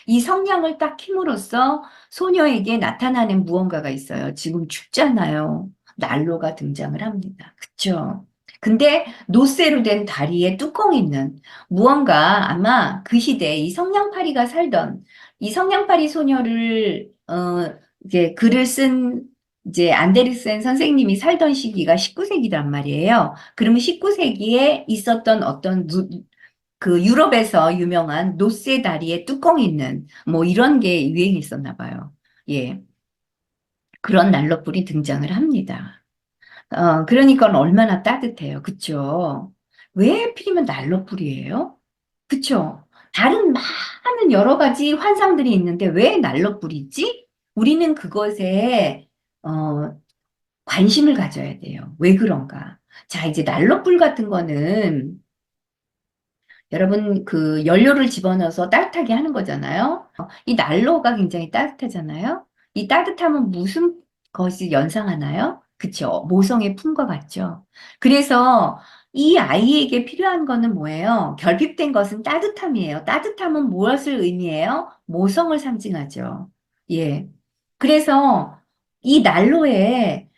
이 성냥을 딱 킴으로써 소녀에게 나타나는 무언가가 있어요. 지금 춥잖아요. 난로가 등장을 합니다. 그쵸? 근데 노쇠로 된 다리에 뚜껑 있는 무언가 아마 그 시대에 이 성냥팔이가 살던 이 성냥팔이 소녀를 이제 글을 쓴 이제 안데르센 선생님이 살던 시기가 19세기란 말이에요. 그러면 19세기에 있었던 어떤 그 유럽에서 유명한 노세 다리에 뚜껑 있는 뭐 이런 게 유행했었나 봐요. 예. 그런 난로불이 등장을 합니다. 그러니까 얼마나 따뜻해요. 그쵸? 왜 하필이면 난로불이에요? 그쵸? 다른 많은 여러 가지 환상들이 있는데 왜 난로불이지? 우리는 그것에 어, 관심을 가져야 돼요. 왜 그런가? 자, 이제 난로불 같은 거는 여러분 그 연료를 집어넣어서 따뜻하게 하는 거잖아요. 이 난로가 굉장히 따뜻하잖아요. 이 따뜻함은 무슨 것이 연상하나요? 그쵸? 모성의 품과 같죠. 그래서 이 아이에게 필요한 거는 뭐예요? 결핍된 것은 따뜻함이에요. 따뜻함은 무엇을 의미해요? 모성을 상징하죠. 예. 그래서 이 난로에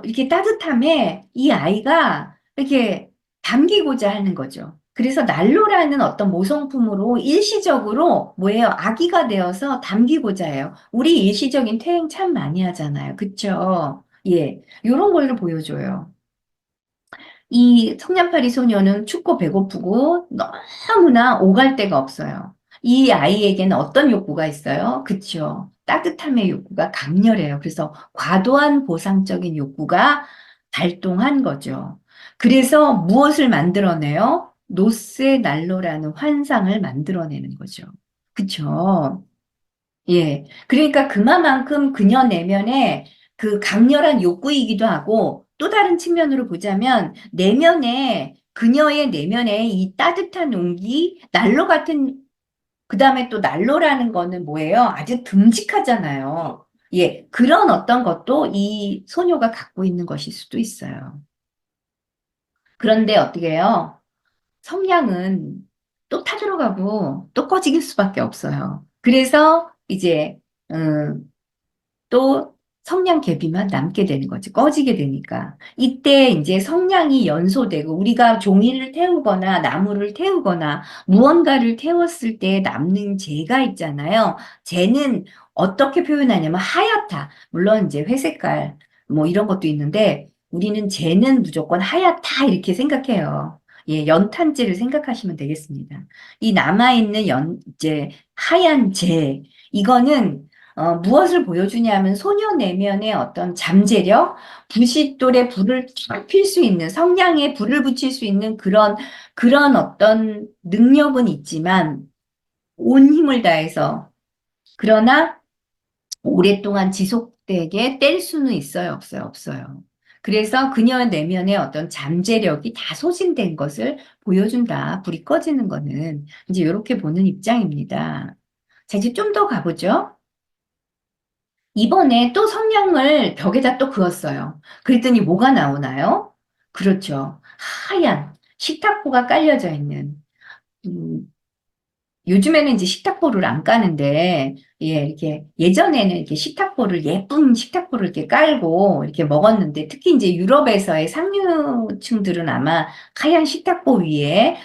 이렇게 따뜻함에 이 아이가 이렇게 담기고자 하는 거죠. 그래서 난로라는 어떤 모성품으로 일시적으로 뭐예요? 아기가 되어서 담기고자 해요. 우리 일시적인 퇴행 참 많이 하잖아요. 그쵸? 예. 요런 걸로 보여줘요. 이 성냥팔이 소녀는 춥고 배고프고 너무나 오갈 데가 없어요. 이 아이에게는 어떤 욕구가 있어요? 그쵸? 따뜻함의 욕구가 강렬해요. 그래서 과도한 보상적인 욕구가 발동한 거죠. 그래서 무엇을 만들어내요? 노세 난로라는 환상을 만들어내는 거죠. 그쵸? 예. 그러니까 그만큼 그녀 내면에 그 강렬한 욕구이기도 하고 또 다른 측면으로 보자면 그녀의 내면에 이 따뜻한 온기, 난로 같은, 그 다음에 또 난로라는 거는 뭐예요? 아주 듬직하잖아요. 예. 그런 어떤 것도 이 소녀가 갖고 있는 것일 수도 있어요. 그런데 어떻게 해요? 성냥은 또 타들어가고 또 꺼질 수밖에 없어요. 그래서 이제, 음, 또 성냥 계비만 남게 되는 거지. 꺼지게 되니까. 이때 이제 성냥이 연소되고 우리가 종이를 태우거나 나무를 태우거나 무언가를 태웠을 때 남는 재가 있잖아요. 재는 어떻게 표현하냐면 하얗다. 물론 이제 회색깔 뭐 이런 것도 있는데 우리는 재는 무조건 하얗다 이렇게 생각해요. 예, 연탄재를 생각하시면 되겠습니다. 이 남아있는 이제 하얀 재, 이거는 무엇을 보여주냐면 소녀 내면의 어떤 잠재력, 부싯돌에 불을 탁 필 수 있는, 성냥에 불을 붙일 수 있는 그런 어떤 능력은 있지만, 온 힘을 다해서, 그러나 오랫동안 지속되게 뗄 수는 있어요, 없어요, 없어요. 그래서 그녀 내면의 어떤 잠재력이 다 소진된 것을 보여준다. 불이 꺼지는 거는. 이제 이렇게 보는 입장입니다. 자, 이제 좀 더 가보죠. 이번에 또 성냥을 벽에다 또 그었어요. 그랬더니 뭐가 나오나요? 그렇죠. 하얀 식탁보가 깔려져 있는, 음, 요즘에는 이제 식탁보를 안 까는데, 예, 이렇게, 예전에는 이렇게 식탁보를, 예쁜 식탁보를 이렇게 깔고 이렇게 먹었는데, 특히 이제 유럽에서의 상류층들은 아마 하얀 식탁보 위에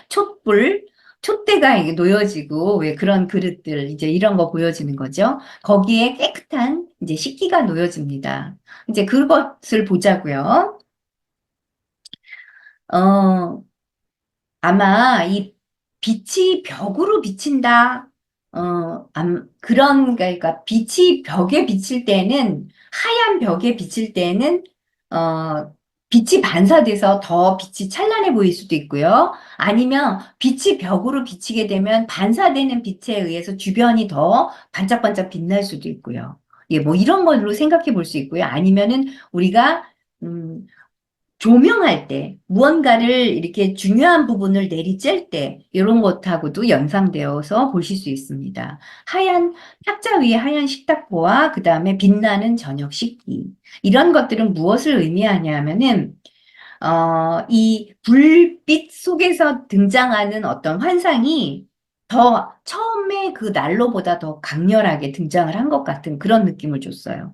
촛대가 이게 놓여지고, 왜 그런 그릇들, 이제 이런 거 보여지는 거죠. 거기에 깨끗한 이제 식기가 놓여집니다. 이제 그것을 보자고요. 어, 아마 이 빛이 벽으로 비친다. 그러니까 빛이 벽에 비칠 때는, 하얀 벽에 비칠 때는, 빛이 반사돼서 더 빛이 찬란해 보일 수도 있고요. 아니면 빛이 벽으로 비치게 되면 반사되는 빛에 의해서 주변이 더 반짝반짝 빛날 수도 있고요. 예, 뭐 이런 걸로 생각해 볼 수 있고요. 아니면은 우리가, 음, 조명할 때, 무언가를 이렇게 중요한 부분을 내리쬐 때, 이런 것하고도 연상되어서 보실 수 있습니다. 하얀, 탁자 위에 하얀 식탁보와 그 다음에 빛나는 저녁 식기. 이런 것들은 무엇을 의미하냐면은, 이 불빛 속에서 등장하는 어떤 환상이 처음에 그 난로보다 더 강렬하게 등장을 한 것 같은 그런 느낌을 줬어요.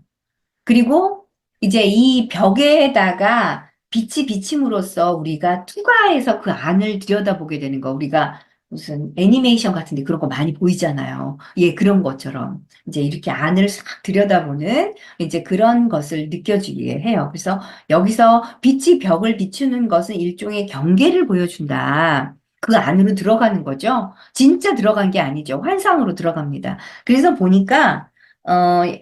그리고 이제 이 벽에다가 빛이 비침으로써 우리가 투과해서 그 안을 들여다보게 되는 거. 우리가 무슨 애니메이션 같은데 그런 거 많이 보이잖아요. 예, 그런 것처럼 이제 이렇게 안을 싹 들여다보는 이제 그런 것을 느껴지게 해요. 그래서 여기서 빛이 벽을 비추는 것은 일종의 경계를 보여준다. 그 안으로 들어가는 거죠. 진짜 들어간 게 아니죠. 환상으로 들어갑니다. 그래서 보니까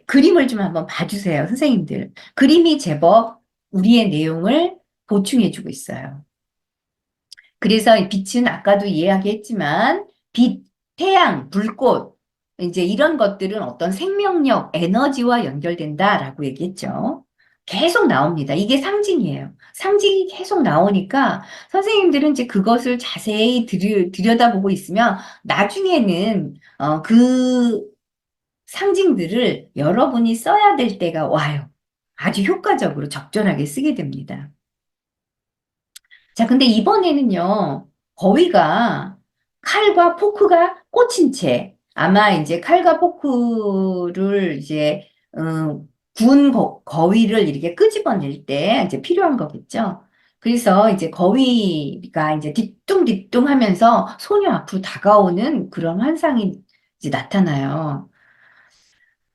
그림을 좀 한번 봐주세요, 선생님들. 그림이 제법 우리의 내용을 보충해주고 있어요. 그래서 이 빛은 아까도 이야기했지만, 빛, 태양, 불꽃, 이제 이런 것들은 어떤 생명력, 에너지와 연결된다라고 얘기했죠. 계속 나옵니다. 이게 상징이에요. 상징이 계속 나오니까 선생님들은 이제 그것을 자세히 들여다보고 있으면 나중에는 그 상징들을 여러분이 써야 될 때가 와요. 아주 효과적으로 적절하게 쓰게 됩니다. 자, 근데 이번에는요, 거위가 칼과 포크가 꽂힌 채, 아마 이제 칼과 포크를 이제, 구운 거위를 이렇게 끄집어낼 때 이제 필요한 거겠죠. 그래서 이제 거위가 이제 뒤뚱뒤뚱 하면서 소녀 앞으로 다가오는 그런 환상이 이제 나타나요.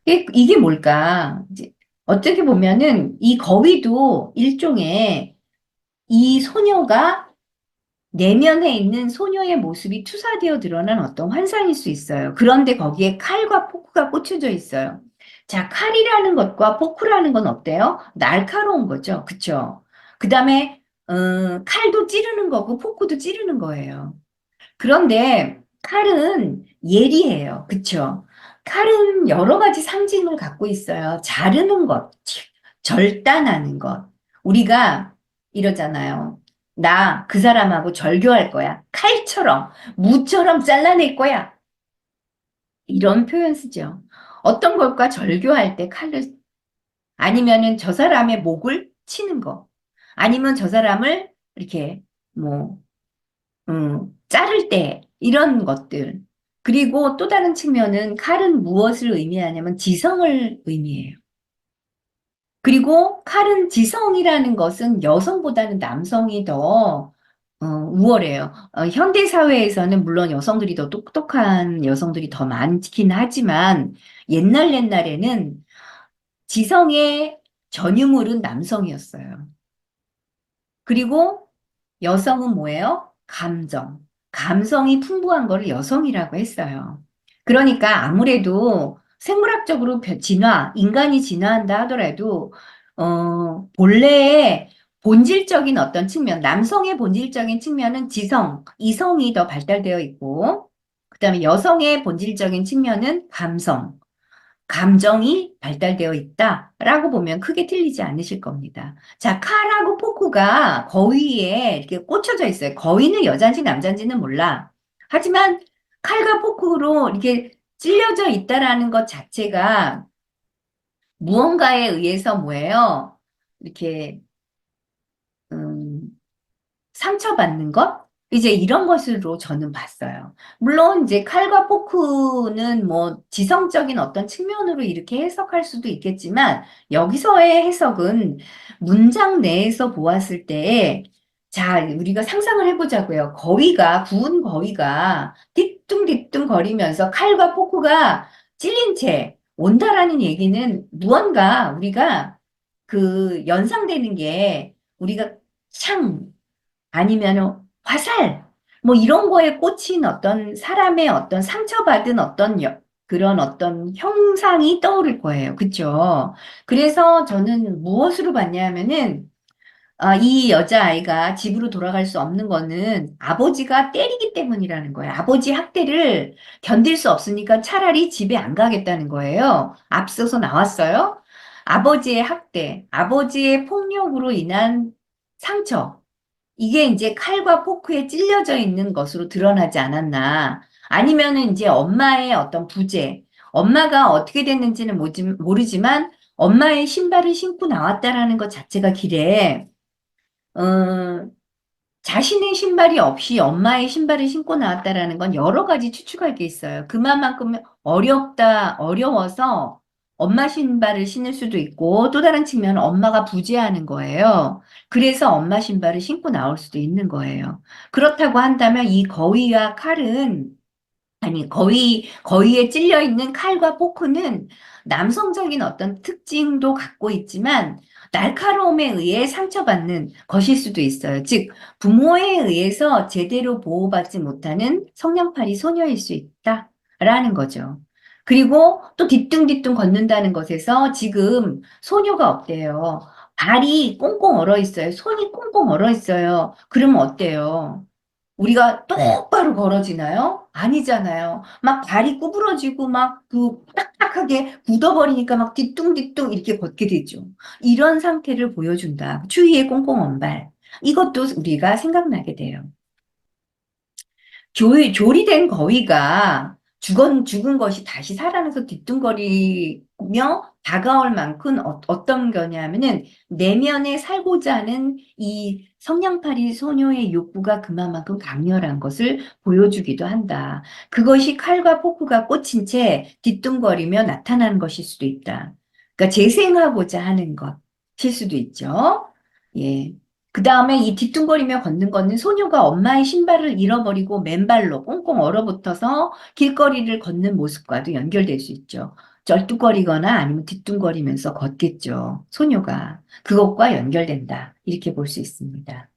이게 뭘까? 이제 어떻게 보면은 이 거위도 일종의 이 소녀가 내면에 있는 소녀의 모습이 투사되어 드러난 어떤 환상일 수 있어요. 그런데 거기에 칼과 포크가 꽂혀져 있어요. 자, 칼이라는 것과 포크라는 건 어때요? 날카로운 거죠. 그쵸? 그 다음에, 칼도 찌르는 거고, 포크도 찌르는 거예요. 그런데 칼은 예리해요. 그쵸? 칼은 여러 가지 상징을 갖고 있어요. 자르는 것, 절단하는 것. 우리가 이러잖아요. 나 그 사람하고 절교할 거야. 칼처럼, 무처럼 잘라낼 거야. 이런 표현 쓰죠. 어떤 것과 절교할 때 칼을, 아니면은 저 사람의 목을 치는 거. 아니면 저 사람을 이렇게, 뭐, 자를 때 이런 것들. 그리고 또 다른 측면은 칼은 무엇을 의미하냐면 지성을 의미해요. 그리고 칼은 지성이라는 것은 여성보다는 남성이 더 우월해요. 현대 사회에서는 물론 여성들이 더 똑똑한 여성들이 더 많긴 하지만 옛날에는 지성의 전유물은 남성이었어요. 그리고 여성은 뭐예요? 감정. 감성이 풍부한 거를 여성이라고 했어요. 그러니까 아무래도 생물학적으로 인간이 진화한다 하더라도, 본래의 본질적인 어떤 측면, 남성의 본질적인 측면은 지성, 이성이 더 발달되어 있고, 그 다음에 여성의 본질적인 측면은 감정이 발달되어 있다라고 보면 크게 틀리지 않으실 겁니다. 자, 칼하고 포크가 거위에 이렇게 꽂혀져 있어요. 거위는 여잔지 남잔지는 몰라. 하지만 칼과 포크로 이렇게 찔려져 있다라는 것 자체가 무언가에 의해서 뭐예요? 이렇게 음, 상처받는 것? 이제 이런 것으로 저는 봤어요. 물론 이제 칼과 포크는 뭐 지성적인 어떤 측면으로 이렇게 해석할 수도 있겠지만 여기서의 해석은 문장 내에서 보았을 때 자, 우리가 상상을 해보자고요. 구운 거위가 뒤뚱뒤뚱 거리면서 칼과 포크가 찔린 채 온다라는 얘기는 무언가 우리가 그 연상되는 게 우리가 창 아니면 화살, 뭐 이런 거에 꽂힌 어떤 사람의 어떤 상처받은 그런 어떤 형상이 떠오를 거예요. 그쵸? 그래서 저는 무엇으로 봤냐면은, 이 여자아이가 집으로 돌아갈 수 없는 거는 아버지가 때리기 때문이라는 거예요. 아버지 학대를 견딜 수 없으니까 차라리 집에 안 가겠다는 거예요. 앞서서 나왔어요. 아버지의 학대, 아버지의 폭력으로 인한 상처. 이게 이제 칼과 포크에 찔려져 있는 것으로 드러나지 않았나. 아니면은 이제 엄마의 어떤 부재, 엄마가 어떻게 됐는지는 모르지만 엄마의 신발을 신고 나왔다라는 것 자체가 길에, 어, 자신의 신발이 없이 엄마의 신발을 신고 나왔다라는 건 여러 가지 추측할 게 있어요. 그만큼 어려워서 엄마 신발을 신을 수도 있고 또 다른 측면은 엄마가 부재하는 거예요. 그래서 엄마 신발을 신고 나올 수도 있는 거예요. 그렇다고 한다면 이 거위와 칼은 아니, 거위에 찔려 있는 칼과 포크는 남성적인 어떤 특징도 갖고 있지만 날카로움에 의해 상처받는 것일 수도 있어요. 즉, 부모에 의해서 제대로 보호받지 못하는 성냥팔이 소녀일 수 있다라는 거죠. 그리고 또 뒤뚱뒤뚱 걷는다는 것에서 지금 소녀가 어때요? 발이 꽁꽁 얼어 있어요. 손이 꽁꽁 얼어 있어요. 그러면 어때요? 우리가 똑바로 걸어지나요? 아니잖아요. 막 발이 구부러지고 막 그 딱딱하게 굳어버리니까 막 뒤뚱뒤뚱 이렇게 걷게 되죠. 이런 상태를 보여준다. 추위에 꽁꽁 언발. 이것도 우리가 생각나게 돼요. 조리된 거위가 죽은 것이 다시 살아나서 뒤뚱거리며 다가올 만큼 떤 거냐면은 내면에 살고자 하는 이 성냥팔이 소녀의 욕구가 그만큼 강렬한 것을 보여주기도 한다. 그것이 칼과 포크가 꽂힌 채 뒤뚱거리며 나타나는 것일 수도 있다. 그러니까 재생하고자 하는 것일 수도 있죠. 예. 그 다음에 이 뒤뚱거리며 걷는 거는 소녀가 엄마의 신발을 잃어버리고 맨발로 꽁꽁 얼어붙어서 길거리를 걷는 모습과도 연결될 수 있죠. 쩔뚝거리거나 아니면 뒤뚱거리면서 걷겠죠. 소녀가. 그것과 연결된다. 이렇게 볼 수 있습니다.